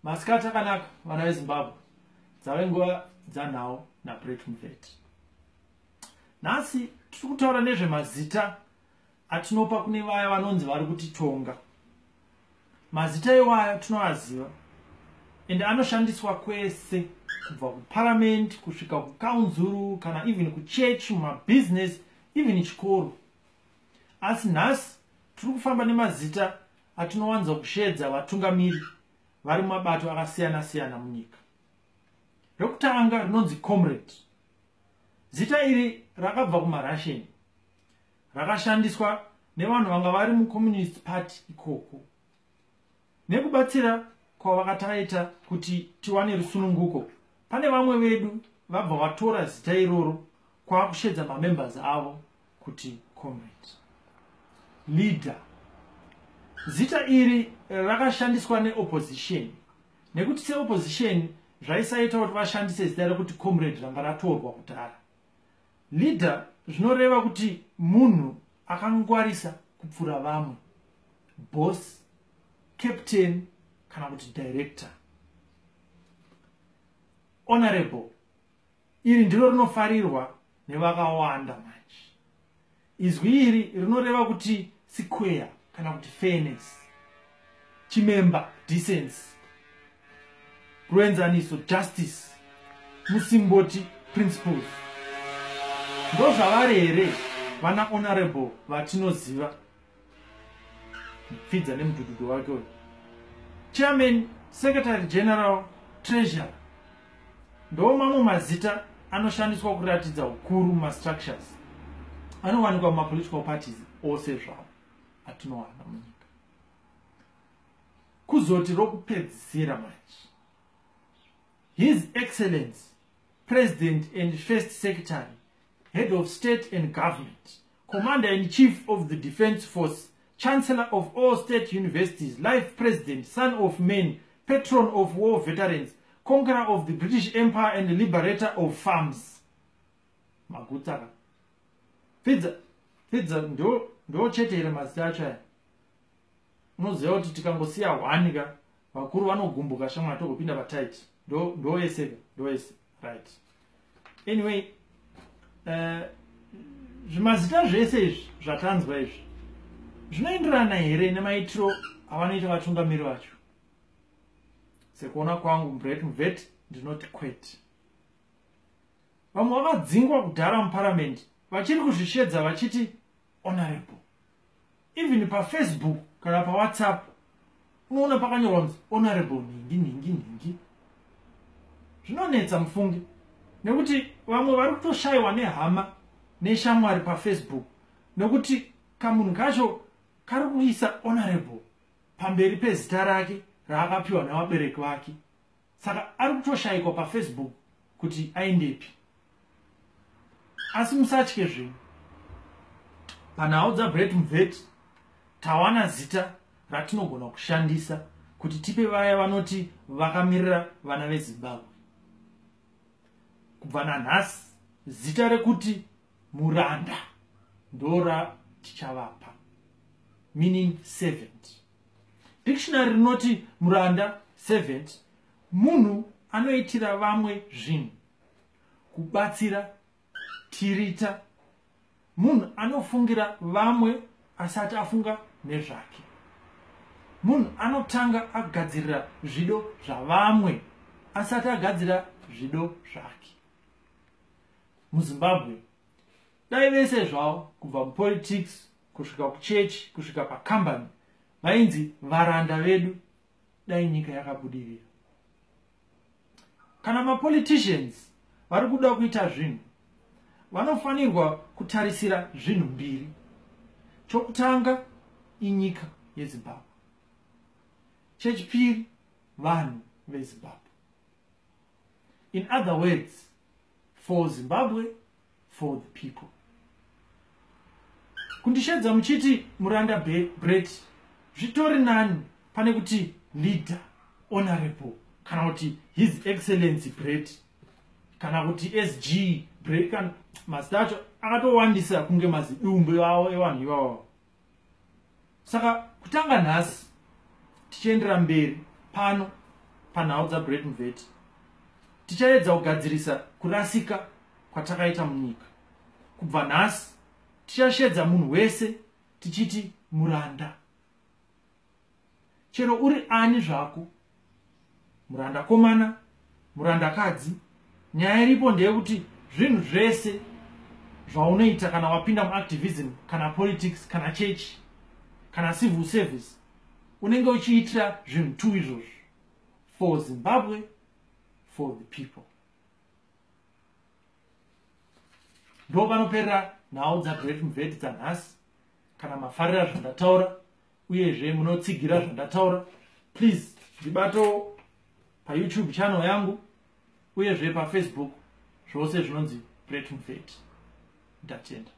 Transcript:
Masikati akanaka vana veZimbabwe, dzave nguva dzanhau naBrett Mvete. Nhasi tiri kutaura nezvemazita atinopa kune vaya vanonzi vari kutitonga. Mazita iwaya tinoaziva ende anoshandiswa kwese kubva kuparliament kusvika kukaunzuru kana even kuchechi, mumabusiness, even chikoro. Asi nhasi tiri kufamba nemazita atinowanza kushedza vatungamiri vari mumabato akasiyana siyana munyika. Rekutanga rinonzi comrade. Zita iri rakabva kumaRussian, rakashandiswa nevanhu vanga vari muCommunist Party ikoko. Nekubatsira kwavakataita kuti tiwane rusununguko, pane vamwe vedu vabva vatora zita iroro kwakushedza mamembers avo kuti comrade. Leader. Zita iri rakashandiswa neopposition, nekuti seopposition zvaisaita kuti vashandise zita rekuti comrade ranga ratorwa kudhara. Leader zvinoreva kuti munhu akangwarisa kupfuura vamwe, boss, captain kana kuti director. Honorable, iri ndiro rinofarirwa nevakawanda manje. Izwi iri rinoreva kuti square kana kuti fairness, chimemba, decency, kuenzaniso, justice, musimboti, principles. Ndo zvavari here vana honorable vatinoziva. Fidza nemudududu wake uyu. Chairman, Secretary General, Treasurer. Ndo mamwe mazita anoshandiswa kuratidza ukuru mumastructures anowanikwa mumapolitical parties ose zvavo atinowana munyika. Kuzoti rokupedzisira manje, His Excellency President and First Secretary, Head of State and Government, Commander-in-Chief of the Defense Force, Chancellor of all state universities, Life President, Son of Men, Patron of war veterans, Conqueror of the British Empire and Liberator of farms. Magutaka. Fidza ndo chete ire mazita acho aya. Unoziva kuti tikangosiya hwanika vakuru vanogumbuka shamwari togopinda pataiti. Ndo ese. Right. Anyway, zvimazita zvese izvi zvatanzwa izvi zvinoenderana here nemaitiro avanoita vatungamiri vacho. Sekuona kwangu Brett Mvete ndinoti kwete. Vamwe vakadzingwa kudhara muparliament vachiri kuzvishedza vachiti honorable. Even paFacebook kana paWhatsApp unoona pakanyorwa kunzi honorable ningi. Zvinonetsa mufungi nekuti vamwe vari kutoshayiwa nehama neshamwari paFacebook nekuti kamunhu kacho kari kuisa honorable pamberi pezita rake raakapiwa navabereki vake. Saka ari kutoshayikwa paFacebook kuti aendepi. Asi musatye zvinhu. Panhau dzaBrett Mvete tawana zita ratinogona kushandisa kuti tipe vaya vanoti vakamirira vana veZimbabwe. Kubva nanhasi zita rekuti muranda ndora tichavapa, meaning servant. Dictionary rinoti muranda, servant, munhu anoitira vamwe zvinhu, kubatsira, tirita, munhu anofungira vamwe asati afunga nezvake, munhu anotanga agadzirira zvido zvavamwe asati agadzira zvido zvake. MuZimbabwe dai vese zvavo kubva mupolitics kusvika kuchechi kusvika pakambani vainzi varanda vedu, dai nyika yakabudirira. Kana mapoliticians vari kuda kuita zvinhu vanofanirwa kutarisira zvinhu mbiri. Chokutanga inyika yeZimbabwe, chechipiri vanhu veZimbabwe. In other words, for Zimbabwe, for the people. Kundishedza muchiti muranda Brett zvitori nani pane kuti leader, honorable, kana kuti His Excellency Brett, kana kuti SG Brett, kana mazita acho akatowandisa kunge mazidumbu avo evanhu ivavo. Saka kutanga nhasi tichiendera mberi pano panhau dzaBrett Mvete. Tichaedza kugadzirisa kurasika kwatakaita munyika. Kubva nhasi tichashedza munhu wese tichiti muranda. Chero uri ani zvako, muranda komana, muranda kadzi, nyaya iripo ndeyekuti zvinhu zvese zvaunoita kana wapinda muactivism kana politics kana church kana civil service unenge uchiitira zvinhu tu izvozvo for Zimbabwe, for the people. Ndo panoperera nhau dzaBrett Mvete dzanhasi. Kana mafarira zvandataura uyezve munotsigira zvandataura, please ndibato paYouTube channel yangu uyezve paFacebook zvose zvinonzi Brett Mvete. Ndatenda.